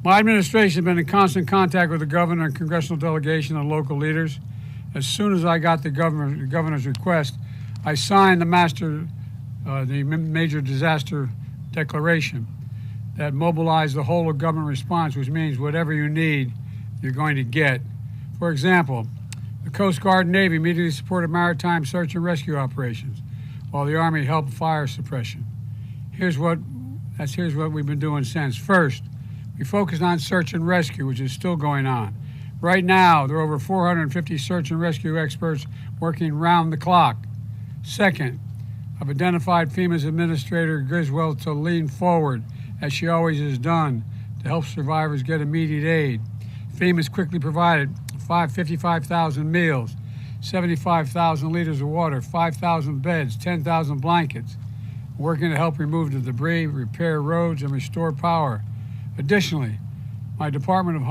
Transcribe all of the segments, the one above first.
My administration has been in constant contact with the governor and congressional delegation and local leaders. As soon as I got the governor's request, I signed the major disaster declaration that mobilized the whole of government response, which means whatever you need, you're going to get. For example, the Coast Guard and Navy immediately supported maritime search and rescue operations, while the Army helped fire suppression. Here's what we've been doing since. First, we focused on search and rescue, which is still going on. Right now, there are over 450 search and rescue experts working round the clock. Second, I've identified FEMA's Administrator Griswold to lean forward, as she always has done, to help survivors get immediate aid. FEMA's quickly provided 55,000 meals, 75,000 liters of water, 5,000 beds, 10,000 blankets, working to help remove the debris, repair roads, and restore power. Additionally, my Department of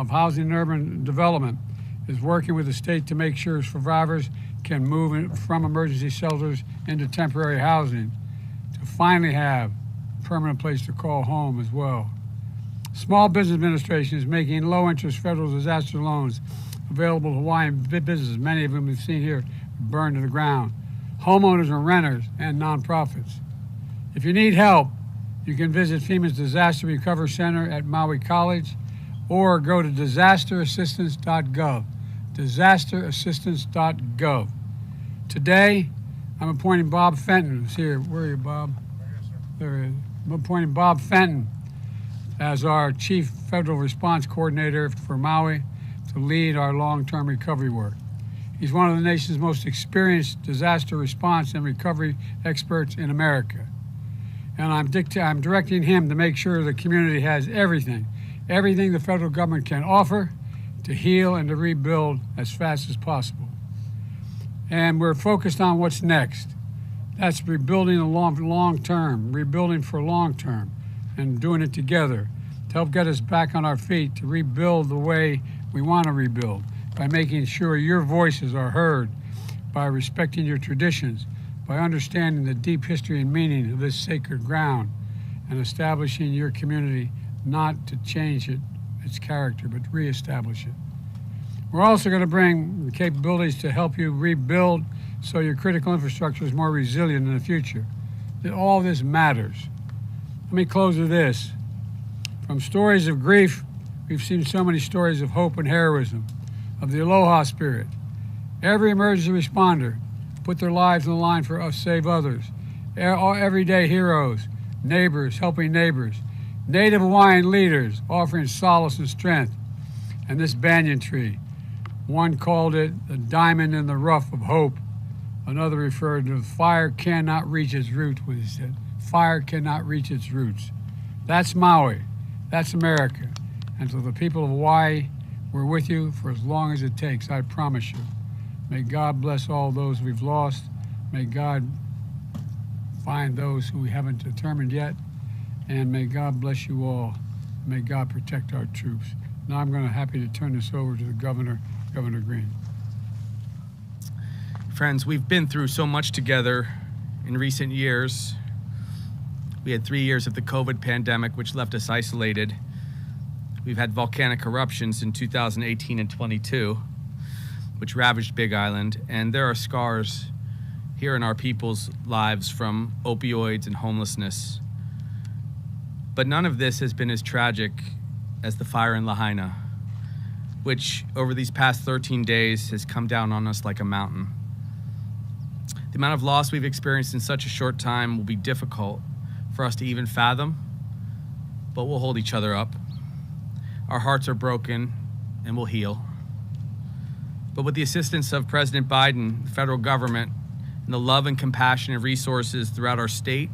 Housing and Urban Development is working with the state to make sure survivors can move from emergency shelters into temporary housing to finally have a permanent place to call home as well. Small Business Administration is making low-interest federal disaster loans available to Hawaiian businesses, many of them we've seen here burned to the ground, homeowners and renters, and nonprofits. If you need help, you can visit FEMA's Disaster Recovery Center at Maui College or go to disasterassistance.gov, disasterassistance.gov. Today, I'm appointing Bob Fenton, who's here. Where are you, Bob? There he is. I'm appointing Bob Fenton as our Chief Federal Response Coordinator for Maui to lead our long-term recovery work. He's one of the nation's most experienced disaster response and recovery experts in America. And I'm directing him to make sure the community has everything the federal government can offer to heal and to rebuild as fast as possible. And we're focused on what's next. That's rebuilding the long term, rebuilding for long term, and doing it together to help get us back on our feet, to rebuild the way we want to rebuild, by making sure your voices are heard, by respecting your traditions, by understanding the deep history and meaning of this sacred ground, and establishing your community not to change its character, but reestablish it. We're also going to bring the capabilities to help you rebuild so your critical infrastructure is more resilient in the future. All this matters. Let me close with this. From stories of grief, we've seen so many stories of hope and heroism, of the aloha spirit. Every emergency responder put their lives on the line for us, save others. Everyday heroes, neighbors helping neighbors, Native Hawaiian leaders offering solace and strength. And this banyan tree, one called it the diamond in the rough of hope. Another referred to fire cannot reach its roots, what he said. Fire cannot reach its roots. That's Maui. That's America. And to the people of Hawaii, we're with you for as long as it takes, I promise you. May God bless all those we've lost. May God find those who we haven't determined yet. And may God bless you all. May God protect our troops. Now I'm happy to turn this over to the Governor Green. Friends, we've been through so much together in recent years. We had 3 years of the COVID pandemic, which left us isolated. We've had volcanic eruptions in 2018 and 22, which ravaged Big Island, and there are scars here in our people's lives from opioids and homelessness. But none of this has been as tragic as the fire in Lahaina, which over these past 13 days has come down on us like a mountain. The amount of loss we've experienced in such a short time will be difficult for us to even fathom, but we'll hold each other up. Our hearts are broken and we'll heal. But with the assistance of President Biden, the federal government, and the love and compassion and resources throughout our state,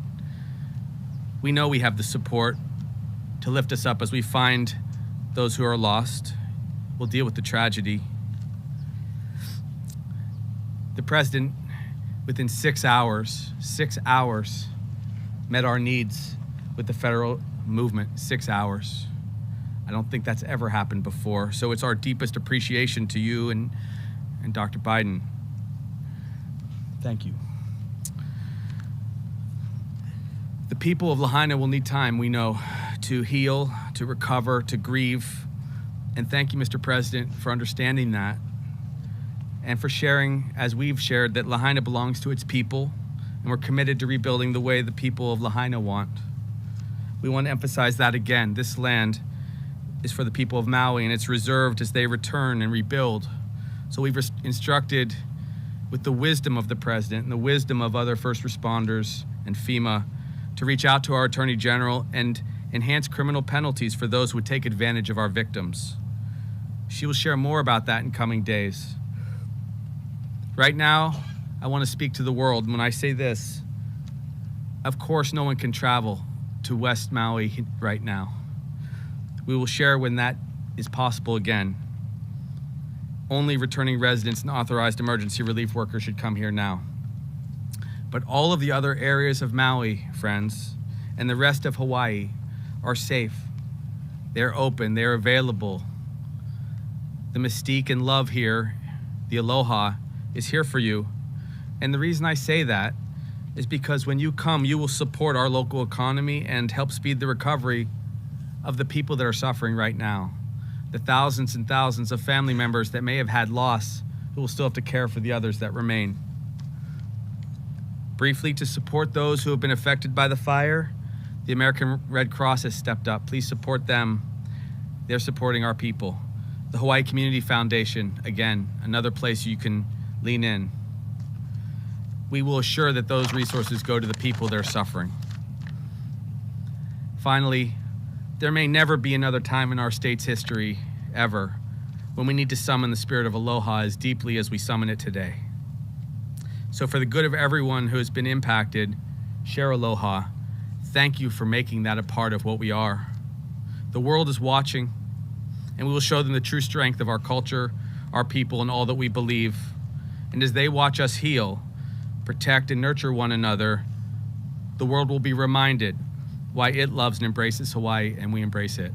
we know we have the support to lift us up as we find those who are lost. We'll deal with the tragedy. The president, within 6 hours, met our needs with the federal movement. 6 hours. I don't think that's ever happened before. So it's our deepest appreciation to you and Dr. Biden. Thank you. The people of Lahaina will need time, we know, to heal, to recover, to grieve. And thank you, Mr. President, for understanding that and for sharing, as we've shared, that Lahaina belongs to its people, and we're committed to rebuilding the way the people of Lahaina want. We want to emphasize that again. This land is for the people of Maui, and it's reserved as they return and rebuild. So we've instructed, with the wisdom of the President and the wisdom of other first responders and FEMA, to reach out to our Attorney General and enhance criminal penalties for those who would take advantage of our victims. She will share more about that in coming days. Right now, I want to speak to the world. And when I say this, of course, no one can travel to West Maui right now. We will share when that is possible again. Only returning residents and authorized emergency relief workers should come here now. But all of the other areas of Maui, friends, and the rest of Hawaii are safe. They're open, they're available. The mystique and love here, the aloha, is here for you. And the reason I say that is because when you come, you will support our local economy and help speed the recovery of the people that are suffering right now. The thousands and thousands of family members that may have had loss, who will still have to care for the others that remain. Briefly, to support those who have been affected by the fire, the American Red Cross has stepped up. Please support them. They're supporting our people. The Hawaii Community Foundation, again, another place you can lean in. We will assure that those resources go to the people that are suffering. Finally, there may never be another time in our state's history, ever, when we need to summon the spirit of aloha as deeply as we summon it today. So for the good of everyone who has been impacted, share aloha. Thank you for making that a part of what we are. The world is watching, and we will show them the true strength of our culture, our people, and all that we believe. And as they watch us heal, protect, and nurture one another, the world will be reminded why it loves and embraces Hawaii, and we embrace it.